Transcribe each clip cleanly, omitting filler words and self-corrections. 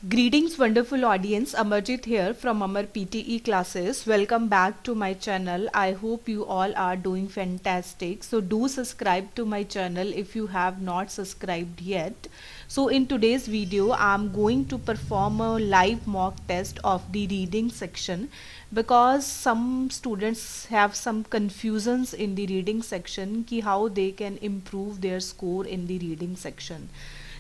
Greetings, wonderful audience. Amarjit here from Amar PTE classes. Welcome back to my channel. I hope you all are doing fantastic. So do subscribe to my channel if you have not subscribed yet. So in today's video, I'm going to perform a live mock test of the reading section because some students have some confusions in the reading section ki how they can improve their score in the reading section.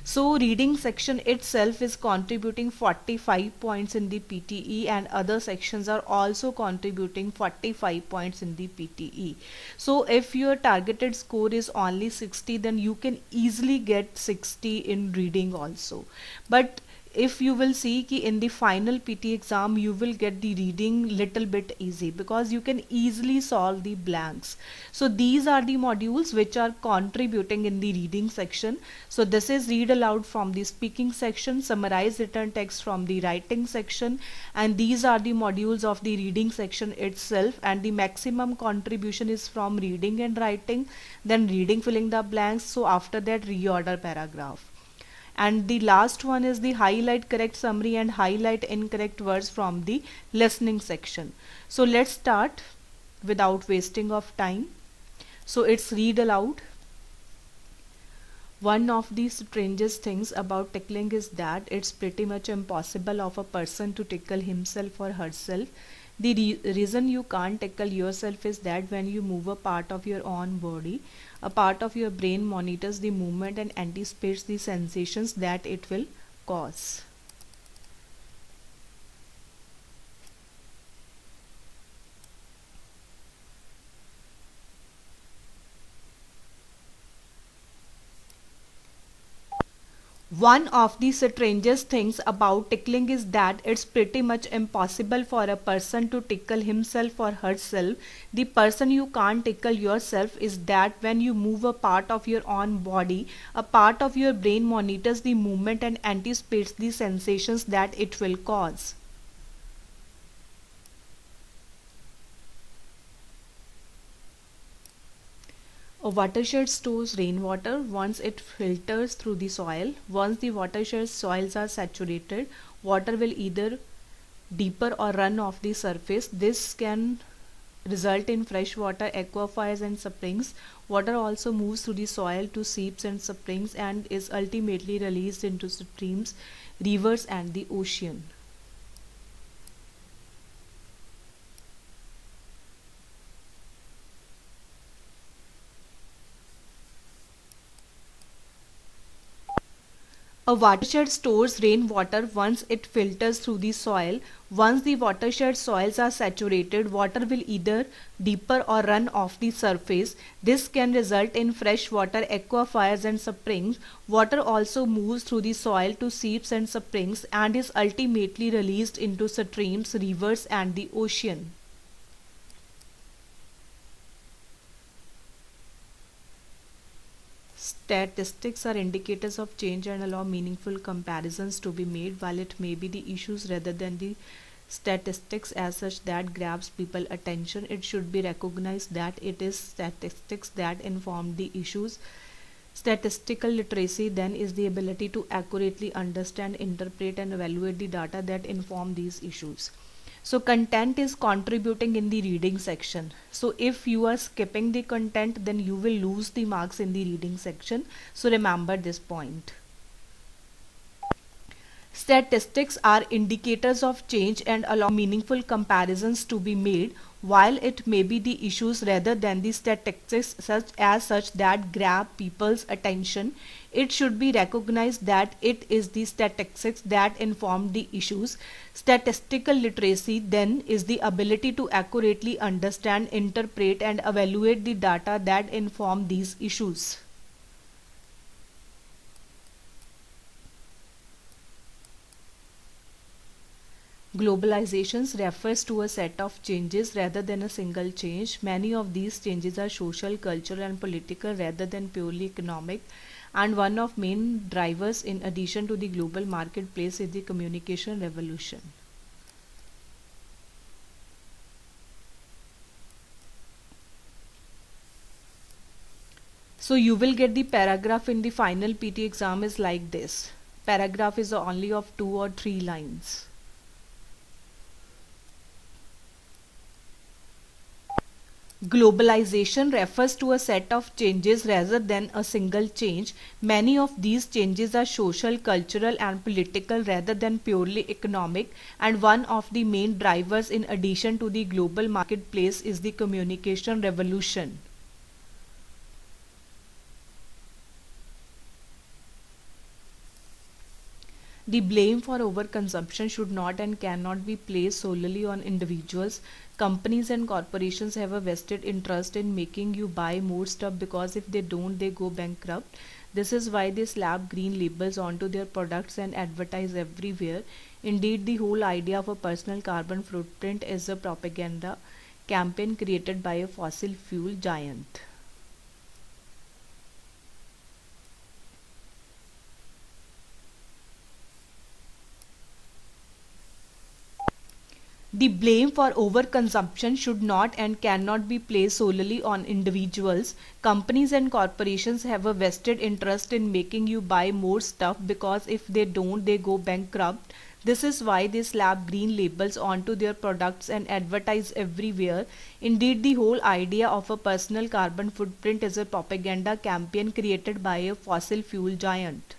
So reading section itself is contributing 45 points in the PTE, and other sections are also contributing 45 points in the PTE. So if your targeted score is only 60, then you can easily get 60 in reading also. But if you will see ki in the final PT exam you will get the reading little bit easy because you can easily solve the blanks. So these are the modules which are contributing in the reading section. So this is read aloud from the speaking section, summarize written text from the writing section, and these are the modules of the reading section itself, and the maximum contribution is from reading and writing, then reading filling the blanks. So after that reorder paragraph, and the last one is the highlight correct summary and highlight incorrect words from the listening section. So let's start without wasting of time. So it's read aloud. One of the strangest things about tickling is that it's pretty much impossible of a person to tickle himself or herself. The reason you can't tickle yourself is that when you move a part of your own body, a part of your brain monitors the movement and anticipates the sensations that it will cause. One of the strangest things about tickling is that it's pretty much impossible for a person to tickle himself or herself. The person you can't tickle yourself is that when you move a part of your own body, a part of your brain monitors the movement and anticipates the sensations that it will cause. A watershed stores rainwater once it filters through the soil. Once the watershed soils are saturated, water will either deeper or run off the surface. This can result in freshwater aquifers and springs. Water also moves through the soil to seeps and springs and is ultimately released into streams, rivers, and the ocean. A watershed stores rainwater once it filters through the soil. Once the watershed soils are saturated, water will either deeper or run off the surface. This can result in freshwater aquifers and springs. Water also moves through the soil to seeps and springs and is ultimately released into streams, rivers, and the ocean. Statistics are indicators of change and allow meaningful comparisons to be made. While it may be the issues rather than the statistics as such that grabs people attention, it should be recognized that it is statistics that inform the issues. Statistical literacy then is the ability to accurately understand, interpret, and evaluate the data that inform these issues. So content is contributing in the reading section. So if you are skipping the content, then you will lose the marks in the reading section. So remember this point. Statistics are indicators of change and allow meaningful comparisons to be made. While it may be the issues rather than the statistics such that grab people's attention, it should be recognized that it is the statistics that inform the issues. Statistical literacy then is the ability to accurately understand, interpret, and evaluate the data that inform these issues. Globalization refers to a set of changes rather than a single change. Many of these changes are social, cultural, and political rather than purely economic. And one of main drivers in addition to the global marketplace is the communication revolution. So you will get the paragraph in the final PT exam is like this. paragraph is only of 2 or 3 lines. Globalization refers to a set of changes rather than a single change. Many of these changes are social, cultural, and political rather than purely economic, and one of the main drivers in addition to the global marketplace is the communication revolution. The blame for overconsumption should not and cannot be placed solely on individuals. Companies and corporations have a vested interest in making you buy more stuff because if they don't, they go bankrupt. This is why they slap green labels onto their products and advertise everywhere. Indeed, the whole idea of a personal carbon footprint is a propaganda campaign created by a fossil fuel giant. The blame for overconsumption should not and cannot be placed solely on individuals. Companies and corporations have a vested interest in making you buy more stuff because if they don't, they go bankrupt. This is why they slap green labels onto their products and advertise everywhere. Indeed, the whole idea of a personal carbon footprint is a propaganda campaign created by a fossil fuel giant.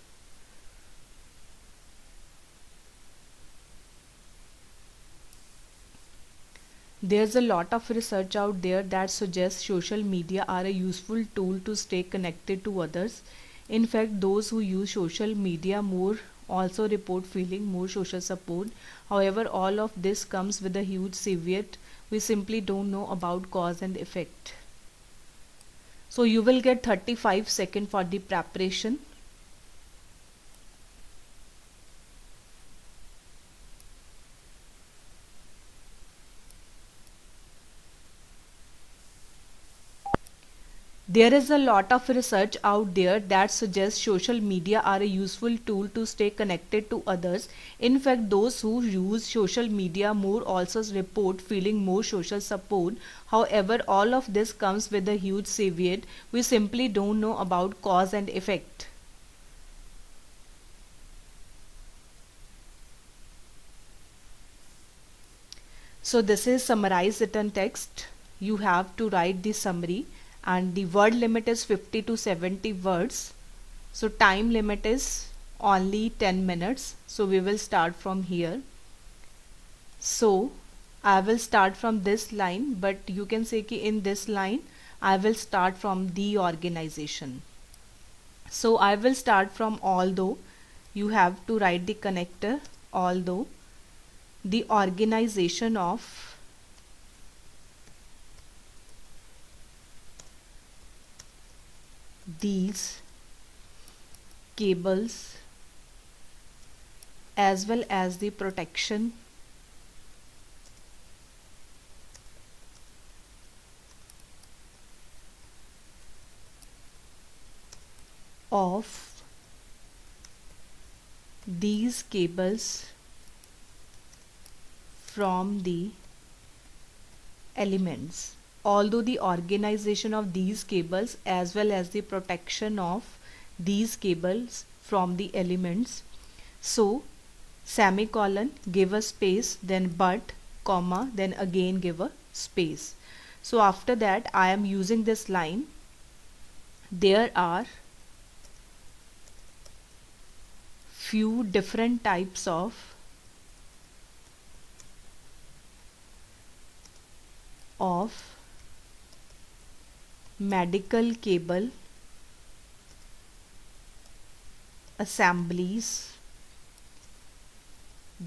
There's a lot of research out there that suggests social media are a useful tool to stay connected to others. In fact, those who use social media more also report feeling more social support. However, all of this comes with a huge caveat. We simply don't know about cause and effect. So you will get 35 seconds for the preparation. There is a lot of research out there that suggests social media are a useful tool to stay connected to others. In fact, those who use social media more also report feeling more social support. However, all of this comes with a huge caveat. We simply don't know about cause and effect. So this is summarized written text. You have to write the summary and the word limit is 50 to 70 words. So time limit is only 10 minutes. So we will start from here. So I will start from this line, but you can say कि in this line I will start from the organization. So I will start from although. You have to write the connector although the organization of these cables as well as the protection of these cables from the elements. Although the organization of these cables as well as the protection of these cables from the elements. So semicolon, give a space, then but, comma, then again give a space. So after that I am using this line. There are few different types of medical cable assemblies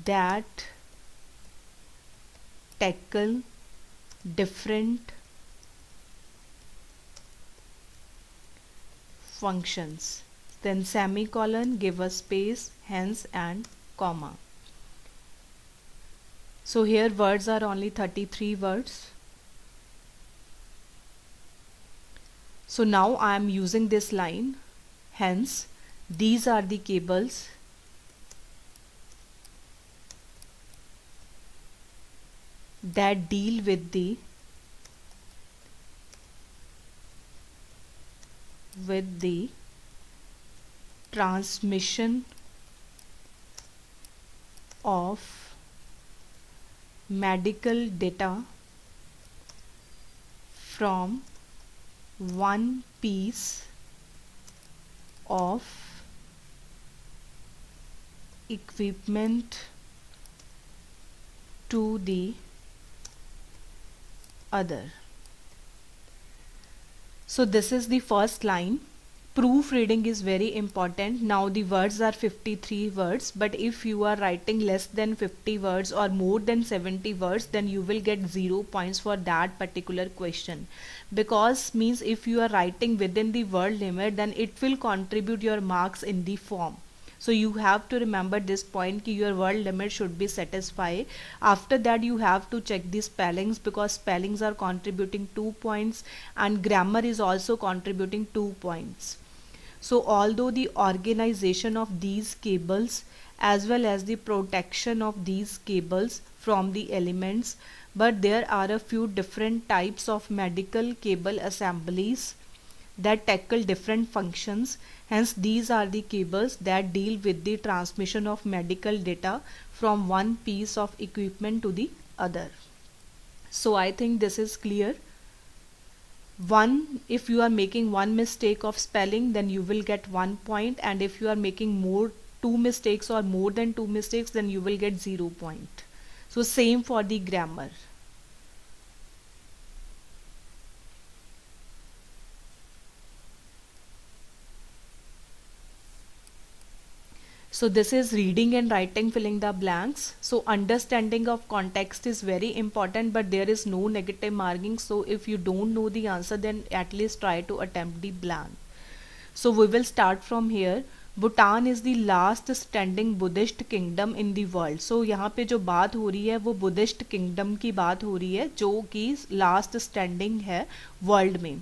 that tackle different functions. Then semicolon, give a space, hence and comma. So here words are only 33 words. So now I am using this line, hence these are the cables that deal with the transmission of medical data from one piece of equipment to the other. So this is the first line. Proofreading is very important. Now the words are 53 words, but if you are writing less than 50 words or more than 70 words, then you will get 0 points for that particular question. Because means if you are writing within the word limit, then it will contribute your marks in the form. So you have to remember this point कि your word limit should be satisfied. After that you have to check the spellings, because spellings are contributing 2 points and grammar is also contributing 2 points. So although the organization of these cables as well as the protection of these cables from the elements, but there are a few different types of medical cable assemblies that tackle different functions. Hence these are the cables that deal with the transmission of medical data from one piece of equipment to the other. So I think this is clear. One, if you are making one mistake of spelling, then you will get 1 point, and if you are making more 2 mistakes or more than 2 mistakes, then you will get 0 point. So same for the grammar. So this is reading and writing, filling the blanks. So understanding of context is very important, but there is no negative marking. So if you don't know the answer, then at least try to attempt the blank. So we will start from here. Bhutan is the last standing Buddhist kingdom in the world. So यहाँ पे जो बात हो रही है वो Buddhist kingdom की बात हो रही है जो कि लास्ट स्टैंडिंग है वर्ल्ड में.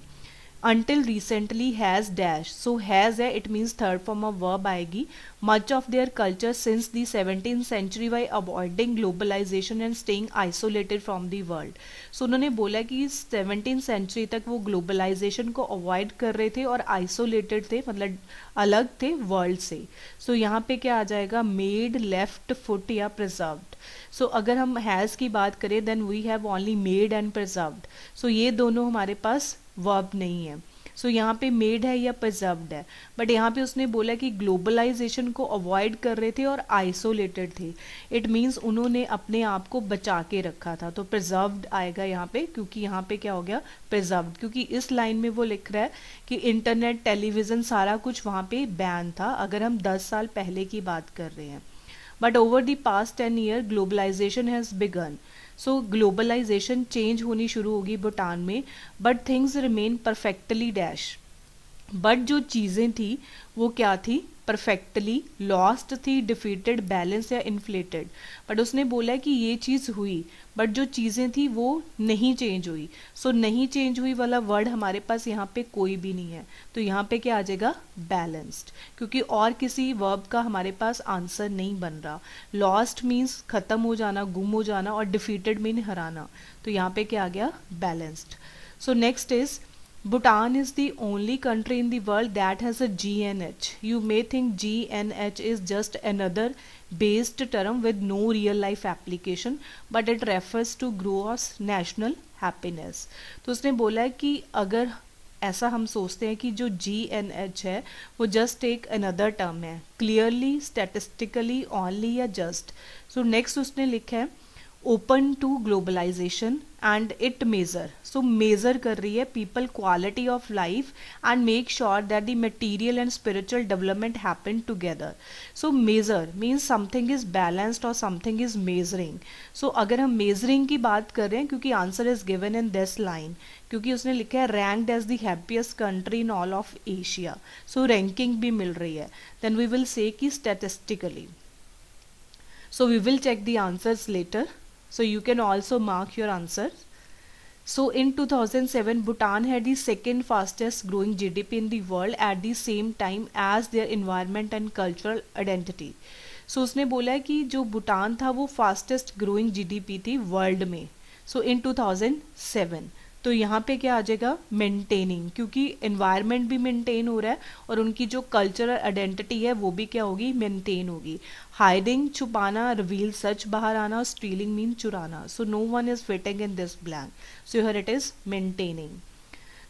Until recently has dash. So has है, it means third form of verb आएगी. Much of their culture since the 17th century by avoiding globalization and staying isolated from the world. So उन्होंने बोला कि 17th century तक वो globalization को avoid कर रहे थे और isolated थे, मतलब अलग थे वर्ल्ड से. सो यहाँ पे क्या आ जाएगा, made, left, foot या preserved. सो अगर हम हैज़ की बात करें then we have only made and preserved. So ये दोनों हमारे पास वर्ब नहीं है. सो यहाँ पे मेड है या प्रिजर्व्ड है, बट यहाँ पे उसने बोला कि ग्लोबलाइजेशन को अवॉइड कर रहे थे और आइसोलेटेड थे. इट मीन्स उन्होंने अपने आप को बचा के रखा था. तो प्रिजर्व्ड आएगा यहाँ पे, क्योंकि यहाँ पे क्या हो गया प्रिजर्व्ड, क्योंकि इस लाइन में वो लिख रहा है कि इंटरनेट, टेलीविज़न, सारा कुछ वहाँ पे बैन था अगर हम 10 साल पहले की बात कर रहे हैं. But over the past 10 years, globalization has begun. So globalization change होनी शुरू होगी भूटान में, but things remain perfectly dash. But जो चीज़ें थी वो क्या थी, परफेक्टली लॉस्ट थी, डिफीटेड, बैलेंस या इन्फ्लेटेड. बट उसने बोला कि ये चीज़ हुई, बट जो चीज़ें थी वो नहीं चेंज हुई. सो नहीं चेंज हुई वाला वर्ड हमारे पास यहाँ पे कोई भी नहीं है. तो यहाँ पे क्या आ जाएगा, बैलेंस्ड, क्योंकि और किसी वर्ब का हमारे पास आंसर नहीं बन रहा. लॉस्ट मीन्स ख़त्म हो जाना, गुम हो जाना, और डिफीटेड मीन हराना. तो यहाँ पे क्या आ गया, balanced. So next is Bhutan is the only country in the world that has a GNH. You may think GNH is just another based term with no real life application, but it refers to gross national happiness. तो उसने बोला है कि अगर ऐसा हम सोचते हैं कि जो GNH है वो जस्ट एक अनदर टर्म है, क्लियरली, स्टैटिस्टिकली, ओनली या जस्ट. सो नेक्स्ट उसने लिखा है open to globalisation and it measure. So measure कर रही है people quality of life and make sure that the material and spiritual development happen together. So measure means something is balanced और something is measuring. So अगर हम measuring की बात कर रहे हैं, क्योंकि answer is given in this line, क्योंकि उसने लिखा है ranked as the happiest country in all of Asia. So ranking भी मिल रही है. देन वी विल से कि statistically. So we will check the answers later. So you can also mark your answers. So in 2007, Bhutan had the second fastest growing GDP in the world at the same time as their environment and cultural identity. So उसने बोला है कि जो भूटान था वो fastest growing GDP थी world में. So in 2007. तो यहाँ पे क्या आ जाएगा, मेंटेनिंग, क्योंकि एनवायरनमेंट भी मेंटेन हो रहा है और उनकी जो कल्चरल आइडेंटिटी है वो भी क्या होगी, मेंटेन होगी. हाइडिंग, छुपाना, रिवील सच, बाहर आना. स्टीलिंग मीन चुराना. So no one is fitting in this blank. So here it is maintaining.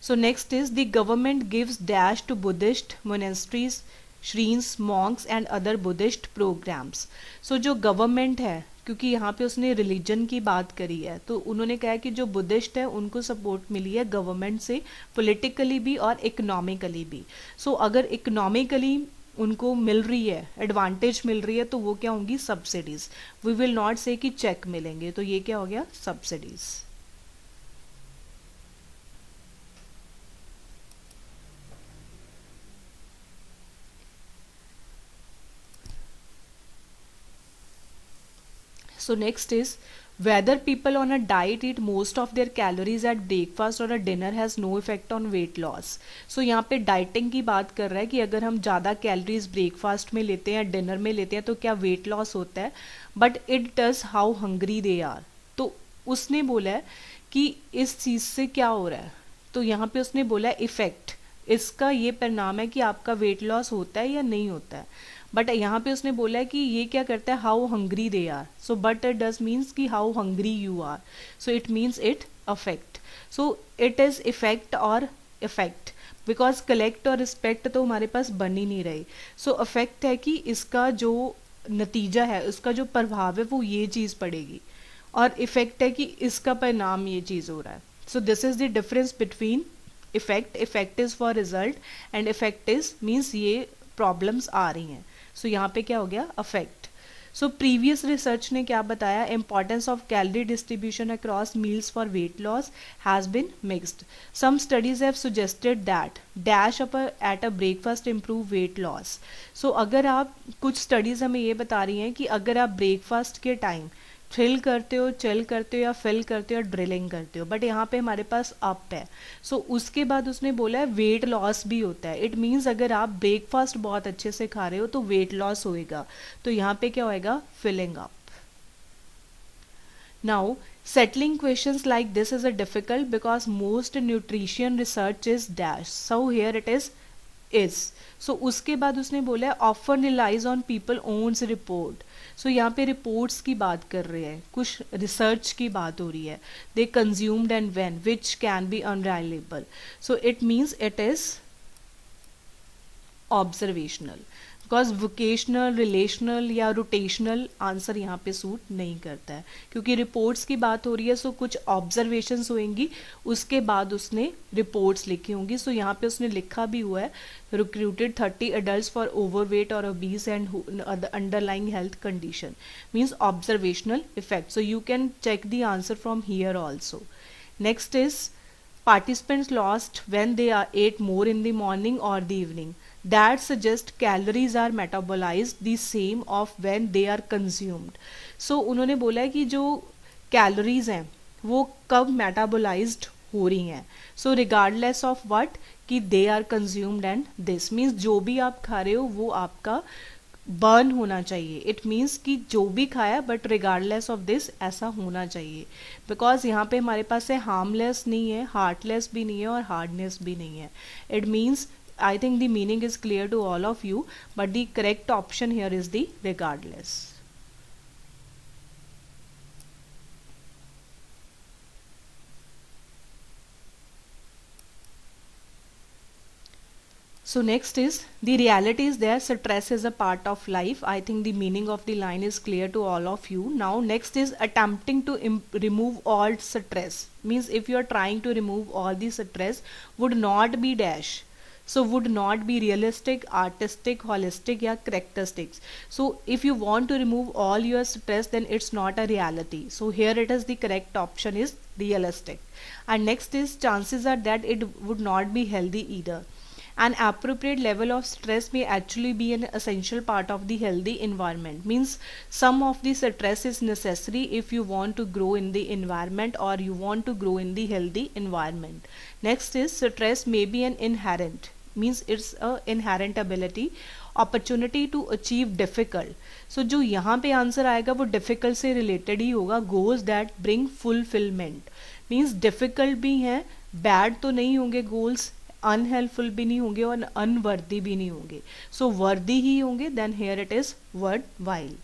So next is the government gives dash to Buddhist monasteries, shrines, monks and other Buddhist programs. So जो government है, क्योंकि यहाँ पे उसने religion की बात करी है, तो उन्होंने कहा कि जो बुद्धिस्ट है उनको सपोर्ट मिली है गवर्नमेंट से, पॉलिटिकली भी और इकोनॉमिकली भी. सो अगर इकोनॉमिकली उनको मिल रही है, एडवांटेज मिल रही है, तो वो क्या होंगी, सब्सिडीज. वी विल नॉट से कि चेक मिलेंगे, तो ये क्या हो गया, subsidies. So next is whether people on a diet eat most of their calories at breakfast or a dinner has no effect on weight loss. So यहाँ पे डाइटिंग की बात कर रहा है कि अगर हम ज़्यादा कैलोरीज ब्रेकफास्ट में लेते हैं, डिनर में लेते हैं, तो क्या वेट लॉस होता है. But it does how hungry they are. तो उसने बोला है कि इस चीज़ से क्या हो रहा है, तो यहाँ पे उसने बोला है इफेक्ट, इसका ये परिणाम है कि आपका वेट लॉस होता है या नहीं होता है. बट यहाँ पे उसने बोला है कि ये क्या करता है, how hungry they are. So but it does means कि how hungry you are. So it means it affect. So it is effect और इफेक्ट, बिकॉज कलेक्ट और रिस्पेक्ट तो हमारे पास बन ही नहीं रही. सो अफेक्ट है कि इसका जो नतीजा है, उसका जो प्रभाव है वो ये चीज़ पड़ेगी, और इफेक्ट है कि इसका परिणाम ये चीज़ हो रहा है. So this is the difference between effect. Effect is for result and effect is means ये प्रॉब्लम्स आ रही हैं. सो यहाँ पे क्या हो गया, अफेक्ट. सो प्रीवियस रिसर्च ने क्या बताया, importance of calorie distribution across meals for weight loss has been mixed. Some studies have suggested that dash up at a breakfast improve weight loss. So अगर आप, कुछ स्टडीज़ हमें ये बता रही हैं कि अगर आप ब्रेकफास्ट के टाइम थ्रिल करते हो, चिल करते हो या फिल करते हो या ड्रिलिंग करते हो, बट यहाँ पे हमारे पास अप है. सो उसके बाद उसने बोला है वेट लॉस भी होता है. इट मीन्स अगर आप ब्रेकफास्ट बहुत अच्छे से खा रहे हो तो वेट लॉस होएगा. तो यहाँ पे क्या होएगा, filling up. Now settling questions like this is a difficult because most nutrition research is dash. So here it is. So उसके बाद उसने बोला है often relies on people owns report. सो यहाँ पे रिपोर्ट्स की बात कर रहे हैं, कुछ रिसर्च की बात हो रही है. They consumed and when which can be unreliable. So it means it is observational, because vocational, relational या रोटेशनल आंसर यहाँ पे सूट नहीं करता है, क्योंकि रिपोर्ट्स की बात हो रही है. सो कुछ ऑब्जर्वेशंस होंगी, उसके बाद उसने रिपोर्ट्स लिखी होंगी. सो यहाँ पे उसने लिखा भी हुआ है, recruited 30 adults for overweight or obese and the underlying health condition. Means observational effect. So you can check the answer from here also. Next is participants lost when they ate more in the morning or the evening. That suggests calories are metabolized the same of when they are consumed. So उन्होंने बोला है कि जो calories हैं वो कब metabolised हो रही हैं. सो रिगार्डलेस ऑफ व्हाट, कि they are consumed and this means जो भी आप खा रहे हो वो आपका बर्न होना चाहिए. इट मीन्स कि जो भी खाया बट रिगार्डलेस ऑफ दिस ऐसा होना चाहिए, बिकॉज यहाँ पे हमारे पास है हार्मलेस नहीं है, हार्टलेस भी नहीं है और हार्डनेस भी नहीं है. It means I think the meaning is clear to all of you, but the correct option here is the regardless. So next is the reality is there, stress is a part of life. I think the meaning of the line is clear to all of you. Now next is attempting to remove all stress. Means if you are trying to remove all the stress would not be dash. So would not be realistic, artistic, holistic या characteristics. So if you want to remove all your stress then it's not a reality. So here it is, the correct option is realistic. And next is chances are that it would not be healthy either. An appropriate level of stress may actually be an essential part of the healthy environment. Means some of the stress is necessary if you want to grow in the environment or you want to grow in the healthy environment. Next is stress may be an inherent, means it's a inherent ability, opportunity to achieve difficult. So जो यहाँ पे answer आएगा वो difficult से related ही होगा, goals that bring fulfillment. Means difficult भी हैं, bad तो नहीं होंगे गोल्स, अनहेल्पफुल भी नहीं होंगे और अनवर्दी भी नहीं होंगे, सो वर्दी ही होंगे, then here it is worthwhile.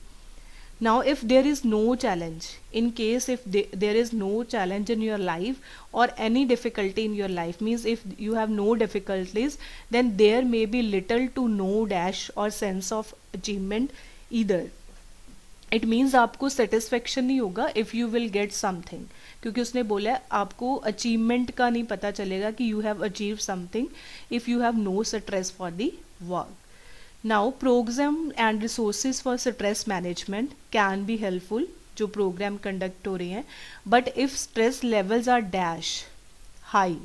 Now, if there is no challenge, in case if there is no challenge in your life or any difficulty in your life, means if you have no difficulties, then there may be little to no dash or sense of achievement either. It means आपको satisfaction नहीं होगा if you will get something, क्योंकि उसने बोला है आपको achievement का नहीं पता चलेगा कि you have achieved something if you have no stress for the work. Now, program and resources for stress management can be helpful, जो प्रोग्राम कंडक्ट हो रही हैं, but if stress levels are dash high,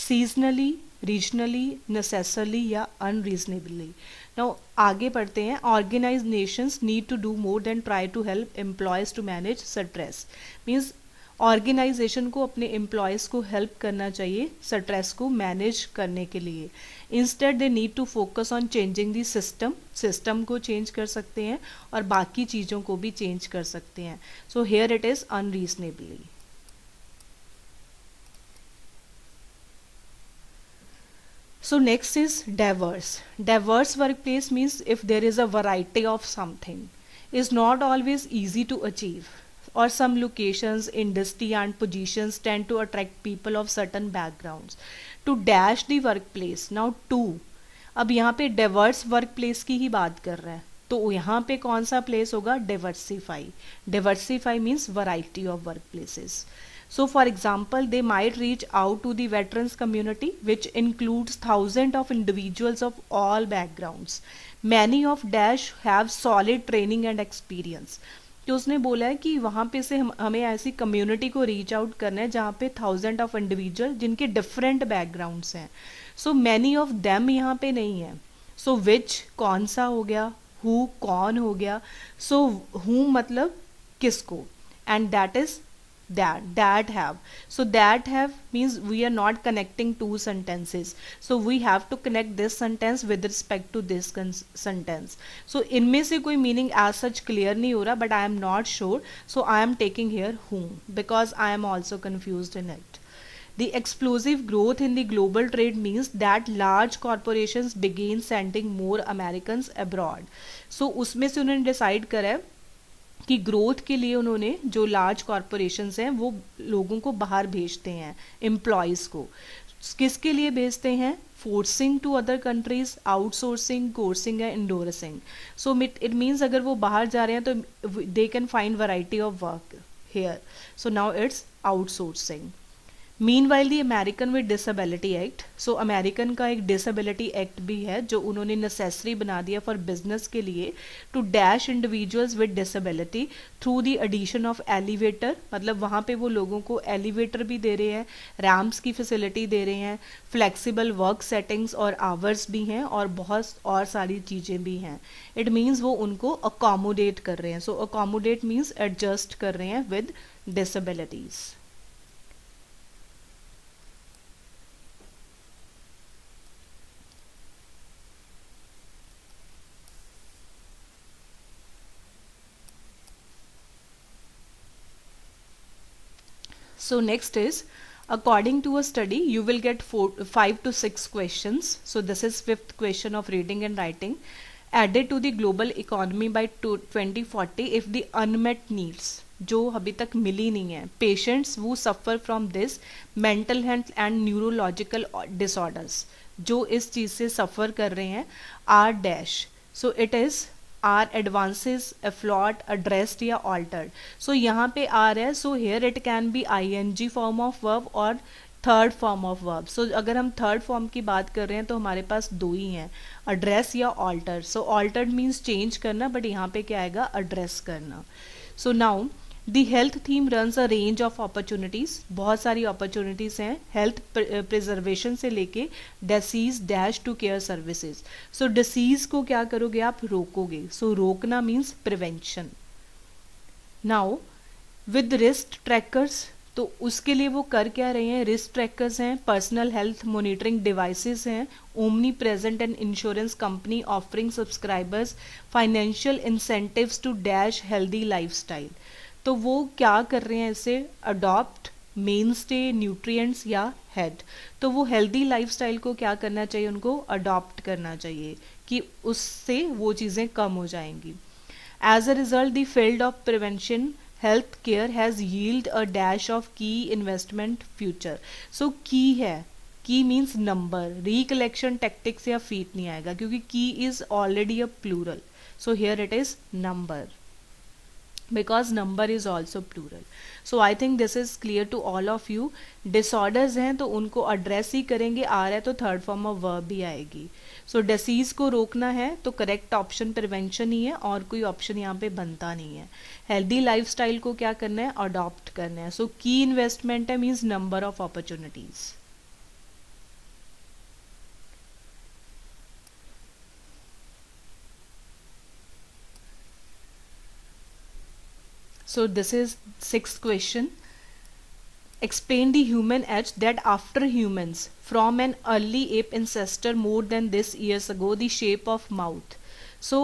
seasonally, regionally, necessarily या unreasonably. Now आगे पढ़ते हैं. Organisations need to do more than try to help employees to manage stress. Means organisation को अपने एम्प्लॉयज़ को हेल्प करना चाहिए स्ट्रेस को मैनेज करने के लिए. Instead they need to focus on changing the system. System को चेंज कर सकते हैं और बाकी चीज़ों को भी चेंज कर सकते हैं. सो here it is unreasonably. So next is diverse. Diverse workplace means if there is a variety of something, is not always easy to achieve, or some locations, industry and positions tend to attract people of certain backgrounds to dash the workplace. Now to, अब यहाँ पे diverse workplace की ही बात कर रहे हैं, तो यहाँ पे कौन सा प्लेस होगा? diversify. Diversify means variety of workplaces. So for example, they might reach out to the veterans community, which includes thousands of individuals of all backgrounds. Many of dash have solid training and experience. तो उसने बोला है कि वहाँ पे से हमें ऐसी कम्युनिटी को रीच आउट करना है जहाँ पे थाउजेंड ऑफ इंडिविजुअल जिनके डिफरेंट बैकग्राउंड्स हैं. सो मैनी ऑफ देम यहाँ पे नहीं है. सो विच कौन सा हो गया, हु कौन हो गया. सो हु मतलब किसको, and that is that have. So that have means we are not connecting two sentences, so we have to connect this sentence with respect to this sentence. So इनमें से कोई meaning as such clear नहीं हो रहा, but I am not sure, so I am taking here whom because I am also confused in it. The explosive growth in the global trade means that large corporations begin sending more Americans abroad. So उसमें से उन्होंने decide करा है कि growth के लिए उन्होंने जो लार्ज कॉरपोरेशंस हैं वो लोगों को बाहर भेजते हैं, एम्प्लॉयज़ को. किसके लिए भेजते हैं? Forcing to other countries, outsourcing, coursing या इंडोर्सिंग. सो इट मीन्स अगर वो बाहर जा रहे हैं तो they can find variety of work here. So now it's outsourcing. Meanwhile the American with disability act. So American का एक डिसेबिलिटी एक्ट भी है जो उन्होंने नेसेसरी बना दिया फॉर बिजनेस के लिए to dash individuals with disability through the addition of elevator. मतलब वहाँ पे वो लोगों को एलिवेटर भी दे रहे हैं, रैम्प्स की फैसिलिटी दे रहे हैं, फ्लेक्सिबल वर्क सेटिंग्स और आवर्स भी हैं और बहुत और सारी चीज़ें भी हैं. इट मीन्स वो उनको अकोमोडेट कर रहे हैं. सो अकोमोडेट मीन्स एडजस्ट कर रहे हैं with disabilities. So next is, according to a study, you will get 5 to 6 questions. So this is 5th question of reading and writing. Added to the global economy by 2040 if the unmet needs, जो अभी तक मिली नहीं है, patients who suffer from this mental health and neurological disorders, जो इस चीज़ से suffer कर रहे हैं, are dash. So it is are advances afloat addressed या ऑल्टर्ड. सो यहाँ पे आर है, so here it can be ING form of verb और third form of verb. So अगर हम थर्ड फॉर्म की बात कर रहे हैं तो हमारे पास दो ही हैं, एड्रेस या alter. So altered means change करना, बट यहाँ पे क्या आएगा? एड्रेस करना. So now the health theme runs a range of opportunities. बहुत सारी अपॉर्चुनिटीज़ हैं हेल्थ प्रिजर्वेशन से लेके disease dash to care services. So disease को क्या करोगे आप? रोकोगे. सो रोकना मीन्स prevention. Now with risk trackers, तो उसके लिए वो कर क्या रहे हैं? रिस्क ट्रैकर्स हैं, पर्सनल हेल्थ मॉनिटरिंग डिवाइसेस हैं, omnipresent and insurance company offering subscribers financial incentives to dash healthy lifestyle. तो वो क्या कर रहे हैं? इसे अडॉप्ट मेन स्टे, न्यूट्रिएंट्स या हेड। तो वो हेल्दी लाइफस्टाइल को क्या करना चाहिए, उनको अडॉप्ट करना चाहिए कि उससे वो चीज़ें कम हो जाएंगी। As a result the field of prevention health care has yield a dash of key investment future. So key है, key means number, recollection tactics या फीट नहीं आएगा क्योंकि key is already a plural, so here it is number because number is also plural. So I think this is clear to all of you. Disorders हैं तो उनको address ही करेंगे, आ रहा है तो थर्ड फॉर्म ऑफ वर्ब भी आएगी. सो disease को रोकना है तो करेक्ट ऑप्शन प्रिवेंशन ही है और कोई ऑप्शन यहाँ पे बनता नहीं है. हेल्दी लाइफस्टाइल को क्या करना है, अडॉप्ट करना है. सो की इन्वेस्टमेंट है means number of opportunities. So this is sixth question. Explain the human edge that after humans from an early ape ancestor more than this years ago the shape of mouth. So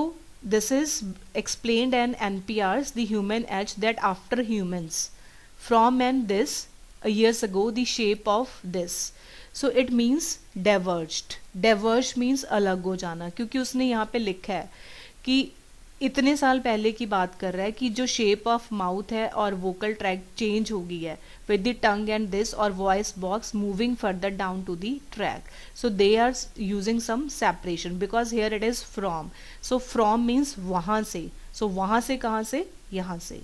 this is explained in NPR's the human edge that after humans from and this years ago the shape of this. So it means diverged. Diverged means अलग हो जाना, क्योंकि उसने यहाँ पे लिखा है कि इतने साल पहले की बात कर रहा है कि जो शेप ऑफ माउथ है और वोकल ट्रैक चेंज हो गई है with the tongue and this और voice box moving further down to the track. So they are using some separation because here it is from. So from means वहाँ से. सो वहाँ से कहाँ से, यहाँ से.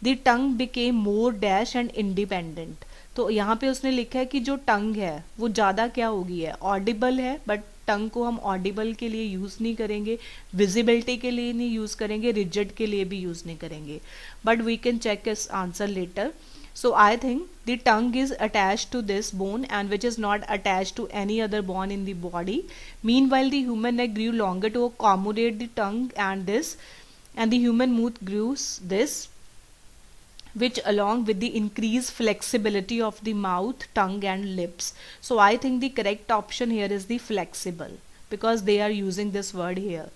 The tongue became more dash and independent. तो यहाँ पे उसने लिखा है कि जो टंग है वो ज़्यादा क्या हो गई है, ऑडिबल है, बट टंग को हम ऑडिबल के लिए यूज़ नहीं करेंगे, विजिबिलिटी के लिए नहीं यूज़ करेंगे, रिजिड के लिए भी यूज़ नहीं करेंगे. बट वी कैन चेक इस answer later. So I think the tongue is attached to this bone and which is not attached to any other bone in the body. Meanwhile the human neck grew longer to accommodate the tongue and the human mouth grew this, which along with the increased flexibility of the mouth, tongue and lips. So I think the correct option here is the flexible because they are using this word here.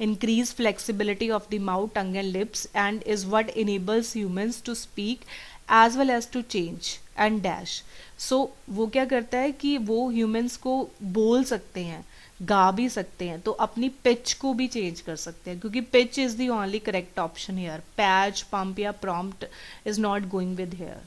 Increased flexibility of the mouth, tongue and lips and is what enables humans to speak as well as to change and dash. So वो क्या करता है कि वो humans को बोल सकते हैं, गा भी सकते हैं, तो अपनी पिच को भी चेंज कर सकते हैं क्योंकि pitch is the only correct option here. Patch, pump या prompt is not going with here.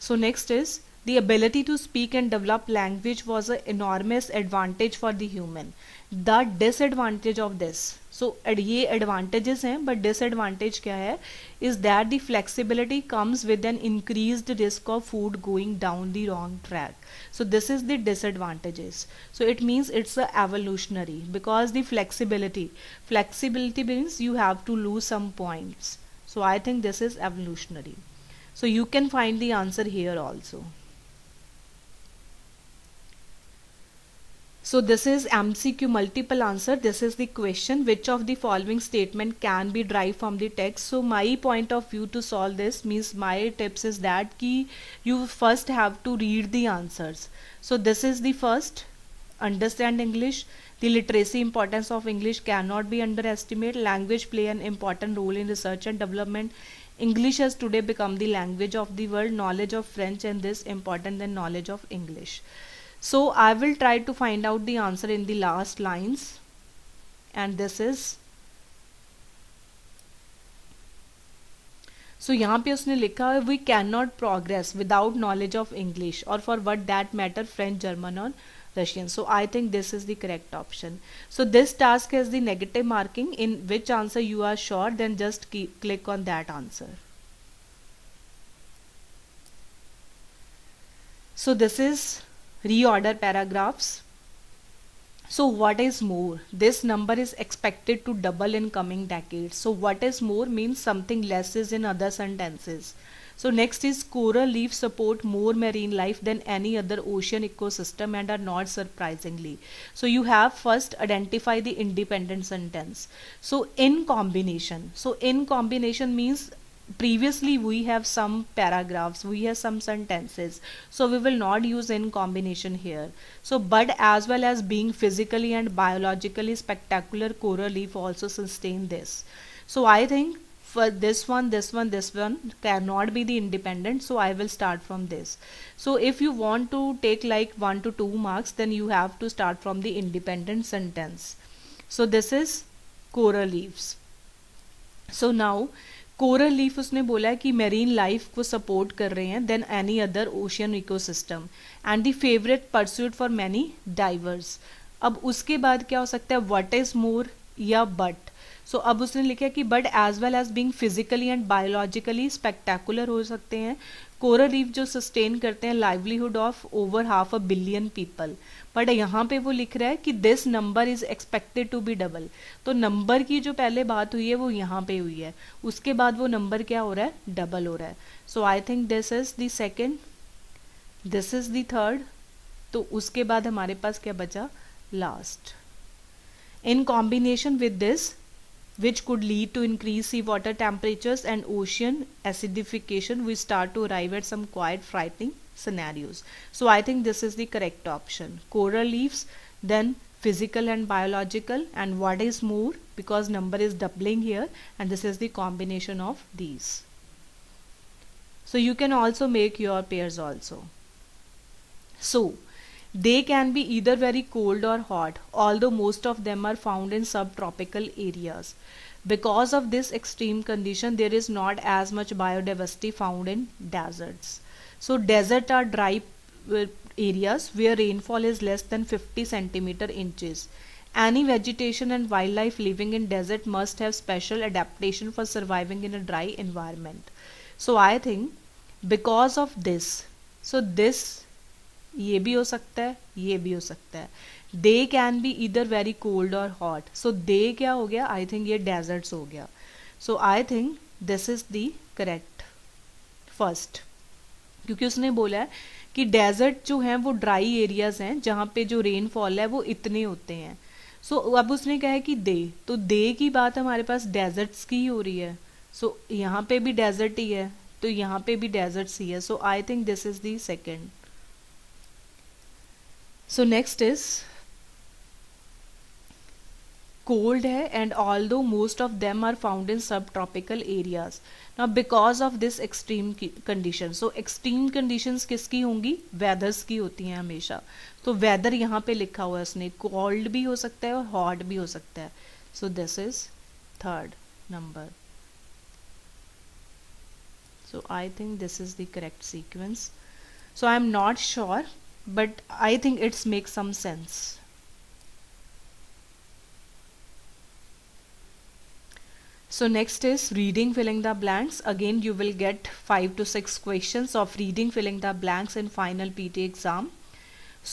So next is the ability to speak and develop language was a enormous advantage for the human. The disadvantage of this, so ये advantages हैं but disadvantage क्या है, is that the flexibility comes with an increased risk of food going down the wrong track. So this is the disadvantages. So it means it's a evolutionary because the flexibility means you have to lose some points. So I think this is evolutionary. So you can find the answer here also. So this is MCQ multiple answer. This is the question, which of the following statement can be derived from the text. So my point of view to solve this means my tips is that ki you first have to read the answers. So this is the first, understand English. The literacy importance of English cannot be underestimated. Language play an important role in research and development. English has today become the language of the world. Knowledge of French and this important than knowledge of English. So I will try to find out the answer in the last lines, and this is, so यहाँ पे उसने लिखा है we cannot progress without knowledge of English or for what that matter French, German or Russian. So I think this is the correct option. So this task has the negative marking. In which answer you are sure, then just click on that answer. So this is reorder paragraphs. So what is more? This number is expected to double in coming decades. So what is more means something less is in other sentences. So next is coral reefs support more marine life than any other ocean ecosystem and are not surprisingly. So you have first identify the independent sentence. So in combination. So in combination means previously we have some paragraphs, we have some sentences, so we will not use in combination here. So but as well as being physically and biologically spectacular, coral reef also sustain this. So I think for this one cannot be the independent, so I will start from this. So if you want to take like 1 to 2 marks, then you have to start from the independent sentence. So this is coral reefs. So now coral leaf उसने बोला है कि marine life को support कर रहे हैं then any other ocean ecosystem and the favourite pursuit for many divers. अब उसके बाद क्या हो सकता है, व्हाट इज मोर या बट. सो अब उसने लिखा कि but as well as being physically and biologically spectacular हो सकते हैं. कोरल रीफ जो सस्टेन करते हैं livelihood of over 500 million people. But यहाँ पे वो लिख रहा है कि this number is expected to be double. तो नंबर की जो पहले बात हुई है वो यहाँ पे हुई है, उसके बाद वो नंबर क्या हो रहा है, डबल हो रहा है. So I think this is the second, this is the third. तो उसके बाद हमारे पास क्या बचा, last. In combination with this which could lead to increased sea water temperatures and ocean acidification, we start to arrive at some quite frightening scenarios. So I think this is the correct option. Coral reefs, then physical and biological, and what is more, because number is doubling here, and this is the combination of these. So you can also make your pairs also. So they can be either very cold or hot, although most of them are found in subtropical areas. Because of this extreme condition, there is not as much biodiversity found in deserts. So deserts are dry areas where rainfall is less than 50 centimeter inches. Any vegetation and wildlife living in desert must have special adaptation for surviving in a dry environment. So I think because of this, so this ये भी हो सकता है, ये भी हो सकता है. They can be either very cold or hot. So they क्या हो गया, आई थिंक ये डेजर्ट्स हो गया. So I think this is the correct first, क्योंकि उसने बोला है कि डेजर्ट जो हैं वो ड्राई एरियाज हैं जहाँ पे जो रेनफॉल है वो इतने होते हैं. सो अब उसने कहा है कि दे, तो दे की बात हमारे पास डेजर्ट्स की ही हो रही है. सो यहाँ पे भी डेजर्ट ही है, तो यहाँ पे भी डेजर्ट्स ही है. So I think this is the second. So next is cold है and although most of them are found in subtropical areas. Now because of this extreme condition, so extreme conditions किसकी होंगी, weathers की होती हैं हमेशा. तो weather यहाँ पे लिखा हुआ है उसने, cold भी हो सकता है और hot भी हो सकता है. So this is third number. So I think this is the correct sequence. So I am not sure, but I think it's makes some sense. So next is reading filling the blanks. Again you will get 5 to 6 questions of reading filling the blanks in final PT exam.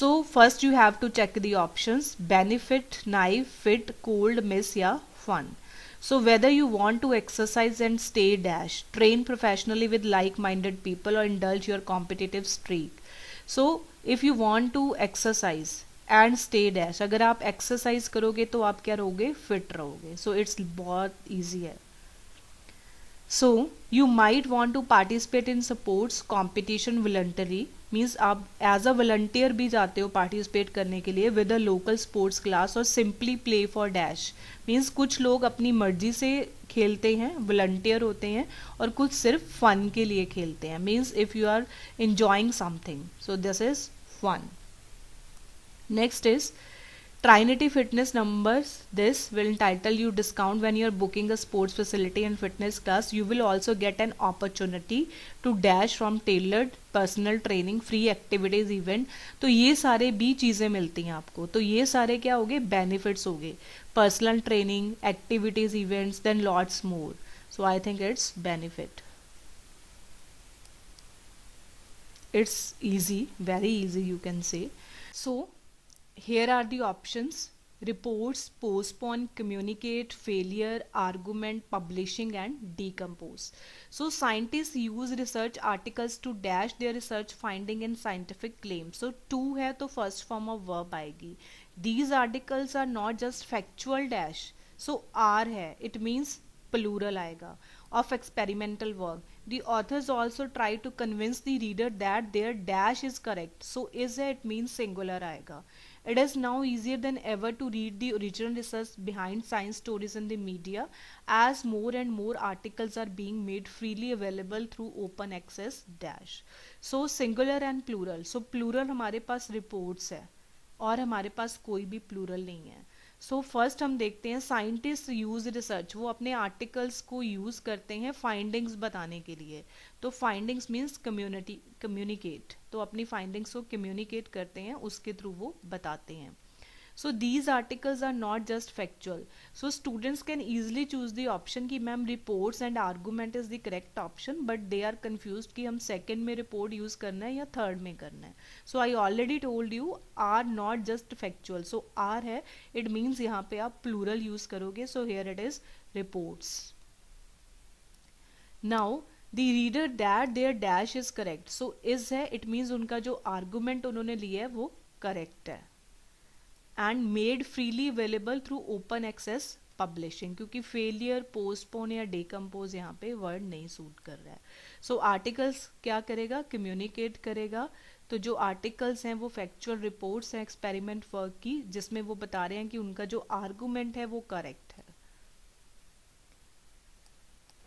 So first you have to check the options: benefit, knife, fit, cold, miss या fun. So whether you want to exercise and stay dash, train professionally with like-minded people, or indulge your competitive streak. So if you want to exercise and stay dash, अगर आप exercise करोगे तो आप क्या रहोगे, fit रहोगे. So it's बहुत easy है. So you might want to participate in sports competition voluntary, means आप as a volunteer भी जाते हो participate करने के लिए with a local sports class, और simply play for dash, means कुछ लोग अपनी मर्जी से खेलते हैं, volunteer होते हैं, और कुछ सिर्फ fun के लिए खेलते हैं, means if you are enjoying something. So this is fun. Next is Trinity Fitness numbers. This will entitle you discount when you are booking a sports facility and fitness class. You will also get an opportunity to dash from tailored personal training, free activities event. तो ये सारे भी चीज़ें मिलती हैं आपको. तो ये सारे क्या हो गए, benefits हो गए. Personal training, activities events, then lots more. So I think it's benefit. It's easy, very easy you can say. So here are the options: reports, postpone, communicate, failure, argument, publishing, and decompose. So scientists use research articles to dash their research finding and scientific claims. So to है तो first form of verb आएगी. These articles are not just factual dash. So are है, it means plural आएगा, of experimental work. The authors also try to convince the reader that their dash is correct. So is है, it means singular आएगा. It is now easier than ever to read the original research behind science stories in the media, as more and more articles are being made freely available through open access dash. So singular and plural. So plural हमारे पास reports है और हमारे पास कोई भी plural नहीं है. So first हम देखते हैं साइंटिस्ट यूज रिसर्च, वो अपने आर्टिकल्स को यूज करते हैं फाइंडिंग्स बताने के लिए. तो फाइंडिंग्स मीन्स कम्युनिकेट, तो अपनी फाइंडिंग्स को कम्युनिकेट करते हैं, उसके थ्रू वो बताते हैं. So these articles are not just factual. So students can easily choose the option कि ma'am reports and argument is the correct option, but they are confused कि हम second में report use करना है या third में करना है. So I already told you are not just factual. So are है, it means यहाँ पे आप plural use करोगे. So here it is reports. Now the reader that their dash is correct. So is है, it means उनका जो argument उन्होंने लिया है वो correct है. And made freely available through open access publishing, क्योंकि फेलियर, पोस्टपोन या डेकम्पोज यहाँ पे वर्ड नहीं सूट कर रहा है. सो आर्टिकल्स क्या करेगा, कम्युनिकेट करेगा. तो जो आर्टिकल्स हैं वो फैक्चुअल रिपोर्ट्स हैं एक्सपेरिमेंट वर्क की, जिसमें वो बता रहे हैं कि उनका जो आर्गूमेंट है वो करेक्ट है.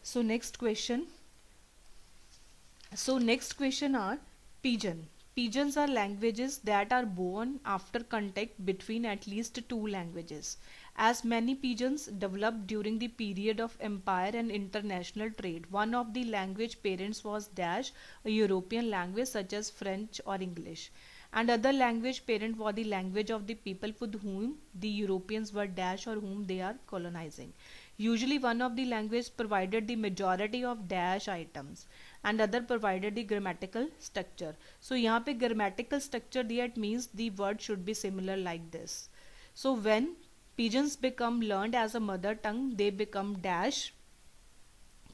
So next question are pigeon. Pigeons are languages that are born after contact between at least two languages. As many pigeons developed during the period of empire and international trade, one of the language parents was dash, a European language such as French or English, and other language parent was the language of the people with whom the Europeans were dash or whom they are colonizing. Usually one of the language provided the majority of dash items and other provided the grammatical structure. So यहाँ पे grammatical structure दिया, it means the word should be similar like this. So when pigeons become learned as a mother tongue, they become dash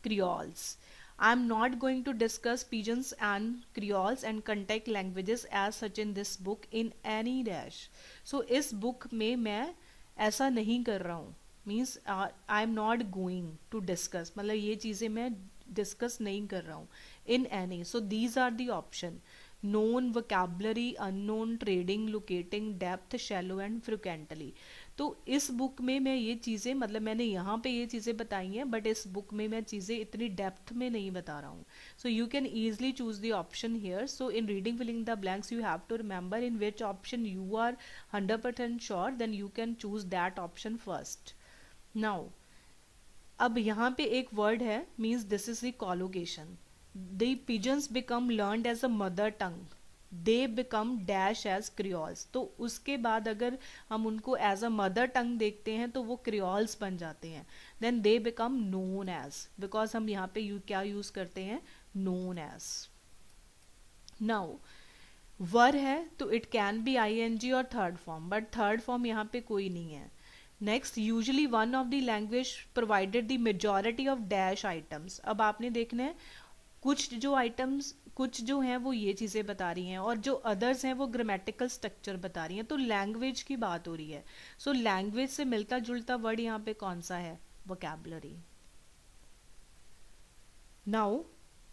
creoles. I am not going to discuss pigeons and creoles and contact languages as such in this book in any dash. So इस book में मैं ऐसा नहीं कर रहा हूँ, means I am not going to discuss, मतलब ये चीज़ें मैं डिस्कस नहीं कर रहा हूँ in any. So these are the option: known, vocabulary, unknown, trading, locating, depth, shallow and frequently. तो इस बुक में मैं ये चीज़ें, मतलब मैंने यहाँ पे ये चीज़ें बताई हैं, बट इस बुक में मैं चीज़ें इतनी डेप्थ में नहीं बता रहा हूँ. So you can easily choose the option here. So in reading filling the blanks you have to remember in which option you are 100% sure, then you can choose that option first. Now अब यहाँ पे एक word है, means this is the collocation. The pidgins become learned as a mother tongue, they become dash as creoles. तो उसके बाद अगर हम उनको एज अ मदर टंग देखते हैं तो वो क्रियोल्स बन जाते हैं. Then they become known as, because हम यहाँ पे क्या यूज करते हैं, नोन एज. नाउ वर है तो इट कैन बी ING और third form, but third form यहाँ पे कोई नहीं है. Next, usually one of the language provided the majority of dash items. अब आपने देखना है कुछ जो आइटम्स, कुछ जो हैं वो ये चीज़ें बता रही हैं और जो अदर्स हैं वो ग्रामेटिकल स्ट्रक्चर बता रही हैं. तो लैंग्वेज की बात हो रही है. सो लैंग्वेज से मिलता जुलता वर्ड यहाँ पे कौन सा है, vocabulary. Now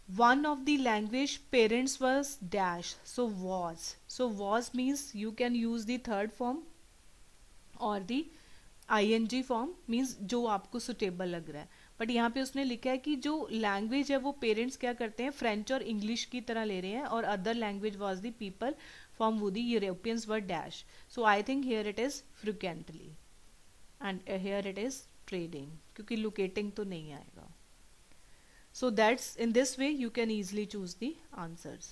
one of the language parents was dash, so was means you can use the third form or the ING form, means जो आपको सुटेबल लग रहा है. बट यहाँ पे उसने लिखा है कि जो लैंग्वेज है वो पेरेंट्स क्या करते हैं, फ्रेंच और इंग्लिश की तरह ले रहे हैं, और other language was the people from वो the Europeans were dash. So I think here it is frequently and here it is trading, क्योंकि लोकेटिंग तो नहीं आएगा. So that's in this way you can easily choose the answers.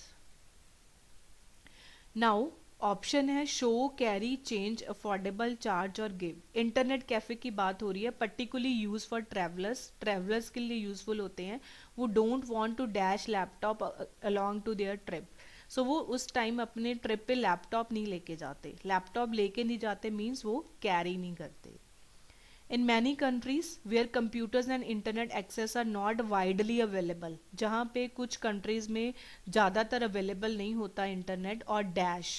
Now option है show, carry, change, affordable, charge और give. Internet cafe की बात हो रही है, पर्टिकुलरली यूज फॉर ट्रैवलर्स के लिए यूजफुल होते हैं. वो don't want to dash laptop along to their trip. So वो उस टाइम अपने ट्रिप पे लैपटॉप नहीं लेके जाते. लैपटॉप लेके नहीं जाते मीन्स वो कैरी नहीं करते. In many countries where computers and internet access are not widely available, जहाँ पे कुछ countries में ज़्यादातर available नहीं होता इंटरनेट और dash.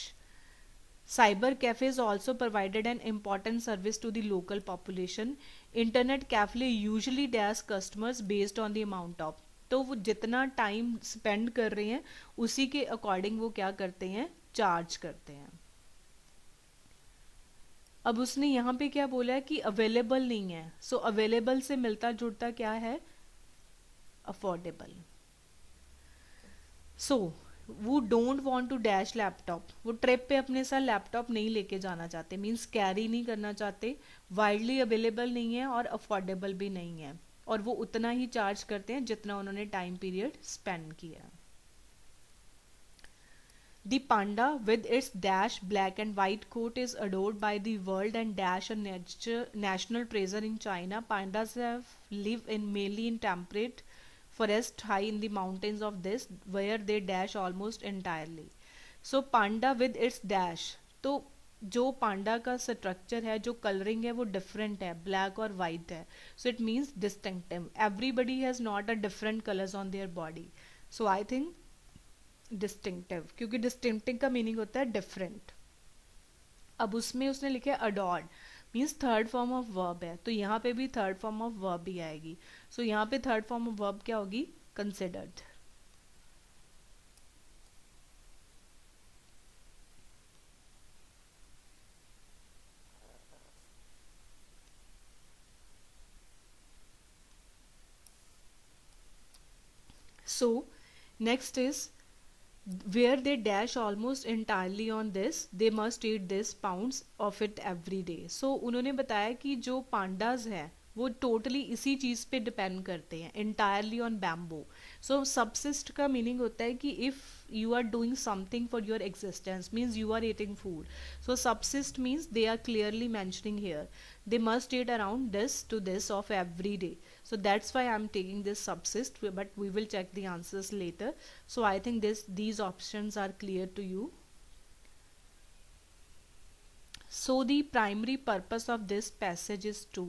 Cyber cafes also provided an important service to the local population. Internet cafe usually dash customers based on the amount of. तो वो जितना टाइम स्पेंड कर रहे हैं उसी के अकॉर्डिंग वो क्या करते हैं, चार्ज करते हैं. अब उसने यहाँ पे क्या बोला है कि अवेलेबल नहीं है, सो अवेलेबल से मिलता जुलता क्या है, अफोर्डेबल. सो वो don't want to dash laptop, वो ट्रिप पे अपने साथ लैपटॉप नहीं लेके जाना चाहते, मीन्स कैरी नहीं करना चाहते, वाइडली अवेलेबल नहीं है और अफोर्डेबल भी नहीं है, और वो उतना ही चार्ज करते हैं जितना उन्होंने टाइम पीरियड स्पेंड किया. The panda with its dash black and white coat is adored by the world and dash a national treasure in China. Pandas have live in mainly in temperate forest high in the mountains of this where they dash almost entirely. So panda with its dash. तो जो पांडा का structure है, जो colouring है वो different है, black और white है, so it means distinctive. Everybody has not a different colours on their body, so I think distinctive, क्योंकि डिस्टिंक्टिव का मीनिंग होता है डिफरेंट. अब उसमें उसने लिखा है adored, means third form of verb है, तो यहाँ पे भी थर्ड फॉर्म ऑफ वर्ब ही आएगी. सो यहाँ पे थर्ड फॉर्म ऑफ वर्ब क्या होगी, considered. So next is where they dash almost entirely on this, they must eat this pounds of it every day. So उन्होंने बताया कि जो पांडाज हैं वो टोटली इसी चीज़ पे डिपेंड करते हैं, entirely on bamboo. So subsist का मीनिंग होता है कि if you are doing something for your existence, means you are eating food. So subsist means they are clearly mentioning here they must eat around this to this of every day. So that's why I'm taking this subsist, but we will check the answers later. So I think these options are clear to you. So the primary purpose of this passage is to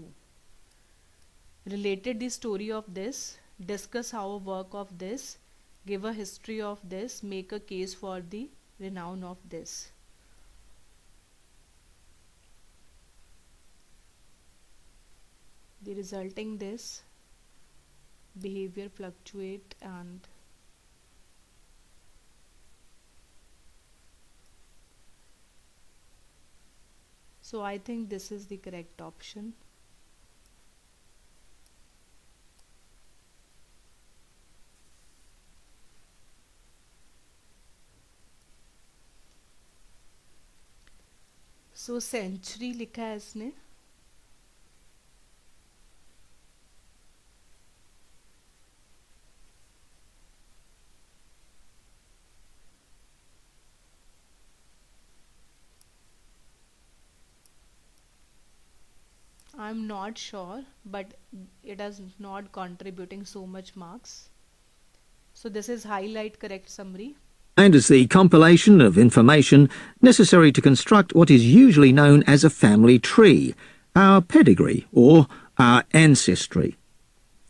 relate the story of this, discuss how a work of this, give a history of this, make a case for the renown of this. The resulting this behavior fluctuate and so I think this is the correct option. So century लिखा है इसने. I'm not sure, but it is not contributing so much marks. So this is highlight correct summary. And is the compilation of information necessary to construct what is usually known as a family tree, our pedigree, or our ancestry.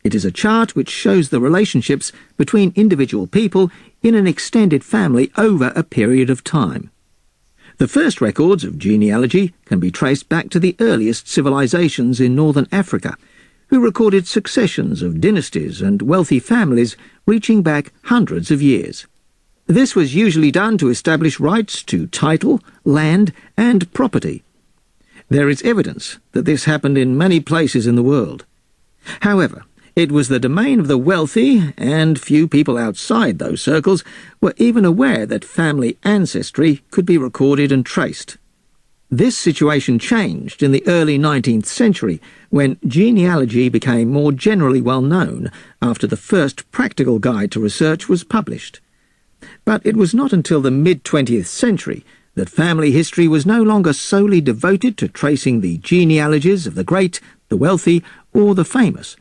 It is a chart which shows the relationships between individual people in an extended family over a period of time. The first records of genealogy can be traced back to the earliest civilizations in northern Africa, who recorded successions of dynasties and wealthy families reaching back hundreds of years. This was usually done to establish rights to title, land, and property. There is evidence that this happened in many places in the world. However, it was the domain of the wealthy, and few people outside those circles were even aware that family ancestry could be recorded and traced. This situation changed in the early 19th century, when genealogy became more generally well known after the first practical guide to research was published. But it was not until the mid-20th century that family history was no longer solely devoted to tracing the genealogies of the great, the wealthy, or the famous,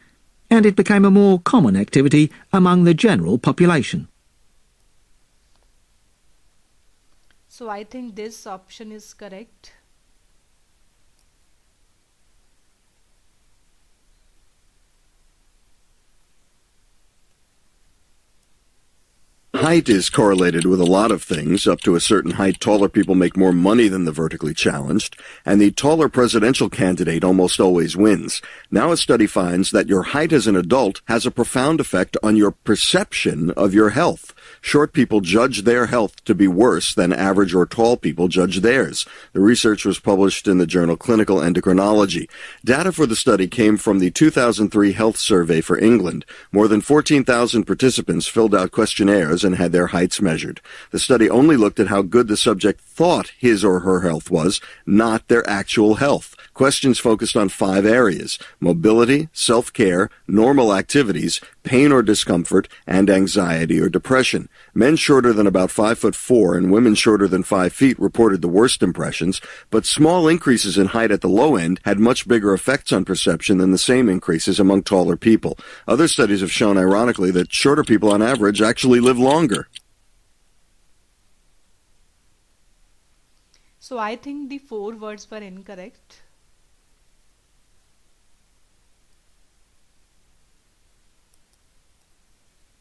and it became a more common activity among the general population. So I think this option is correct. Height is correlated with a lot of things. Up to a certain height, taller people make more money than the vertically challenged, and the taller presidential candidate almost always wins. Now a study finds that your height as an adult has a profound effect on your perception of your health. Short people judge their health to be worse than average or tall people judge theirs. The research was published in the journal Clinical Endocrinology. Data for the study came from the 2003 Health Survey for England. More than 14,000 participants filled out questionnaires and had their heights measured. The study only looked at how good the subject thought his or her health was, not their actual health. Questions focused on 5 areas: mobility, self-care, normal activities, pain or discomfort, and anxiety or depression. Men shorter than about 5'4" and women shorter than 5 feet reported the worst impressions, but small increases in height at the low end had much bigger effects on perception than the same increases among taller people. Other studies have shown, ironically, that shorter people on average actually live longer. So I think the 4 words were incorrect.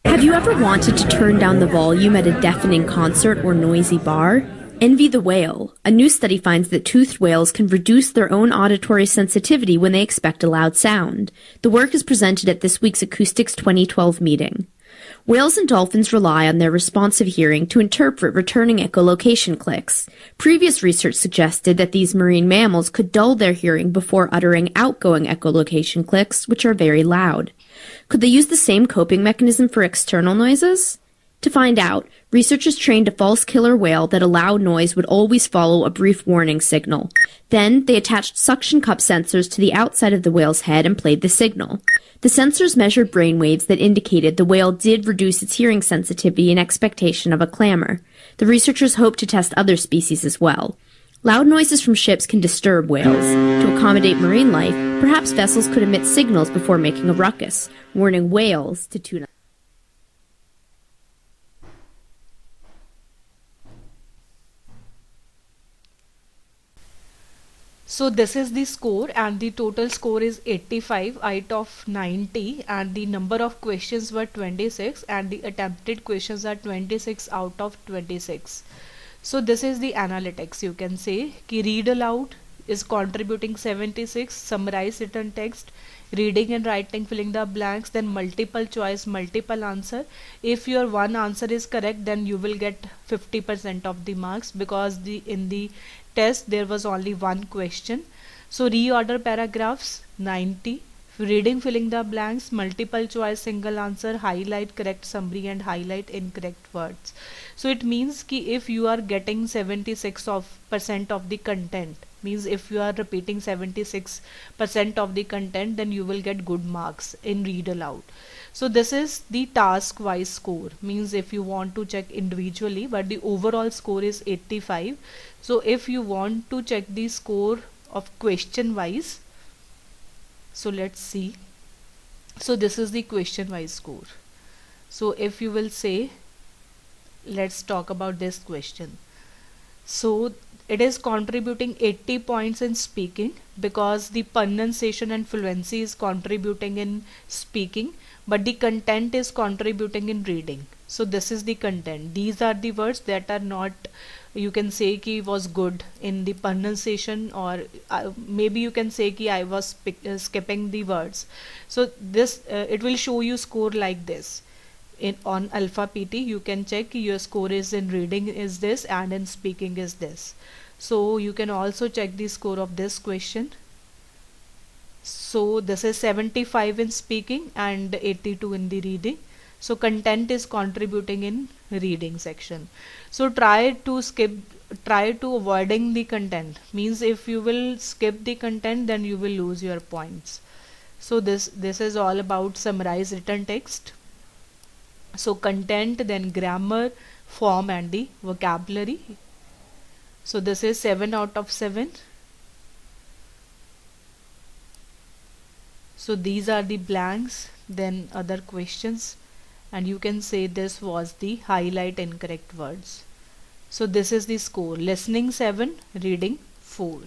Have you ever wanted to turn down the volume at a deafening concert or noisy bar? Envy the whale. A new study finds that toothed whales can reduce their own auditory sensitivity when they expect a loud sound. The work is presented at this week's Acoustics 2012 meeting. Whales and dolphins rely on their responsive hearing to interpret returning echolocation clicks. Previous research suggested that these marine mammals could dull their hearing before uttering outgoing echolocation clicks, which are very loud. Could they use the same coping mechanism for external noises? To find out, researchers trained a false killer whale that a loud noise would always follow a brief warning signal. Then, they attached suction cup sensors to the outside of the whale's head and played the signal. The sensors measured brainwaves that indicated the whale did reduce its hearing sensitivity in expectation of a clamor. The researchers hope to test other species as well. Loud noises from ships can disturb whales. To accommodate marine life, perhaps vessels could emit signals before making a ruckus, warning whales to tune up. So this is the score, and the total score is 85 out of 90, and the number of questions were 26 and the attempted questions are 26 out of 26. So this is the analytics. You can say ki read aloud is contributing 76, summarize written text, reading and writing, filling the blanks, then multiple choice, multiple answer. If your one answer is correct, then you will get 50% of the marks, because in the test there was only one question. So reorder paragraphs 90, reading, filling the blanks, multiple choice, single answer, highlight correct summary and highlight incorrect words. So it means ki if you are getting 76% of the content, means if you are repeating 76% of the content, then you will get good marks in read aloud. So this is the task wise score, means if you want to check individually, but the overall score is 85. So if you want to check the score of question wise, so let's see. So this is the question wise score. So if you will say, let's talk about this question. So it is contributing 80 points in speaking, because the pronunciation and fluency is contributing in speaking, but the content is contributing in reading. So this is the content. These are the words that are not, you can say ki was good in the pronunciation, or maybe you can say ki I was skipping the words. So this it will show you score like this. On Alpha PT you can check your score is in reading is this and in speaking is this. So you can also check the score of this question. So this is 75 in speaking and 82 in the reading. So content is contributing in reading section. So try to avoiding the content, means if you will skip the content, then you will lose your points. So this is all about summarize written text. So content, then grammar, form and the vocabulary. So this is 7 out of 7. So these are the blanks, then other questions, and you can say this was the highlight incorrect words. So this is the score: listening 7, reading 4.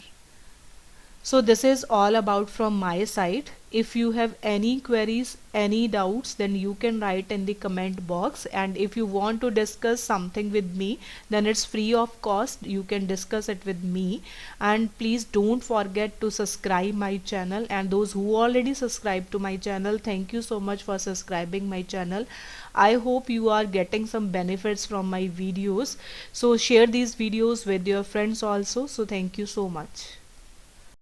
So this is all about from my side. If you have any queries, any doubts, then you can write in the comment box, and if you want to discuss something with me, then it's free of cost. You can discuss it with me, and please don't forget to subscribe my channel. And those who already subscribed to my channel, thank you so much for subscribing my channel. I hope you are getting some benefits from my videos. So share these videos with your friends also. So thank you so much.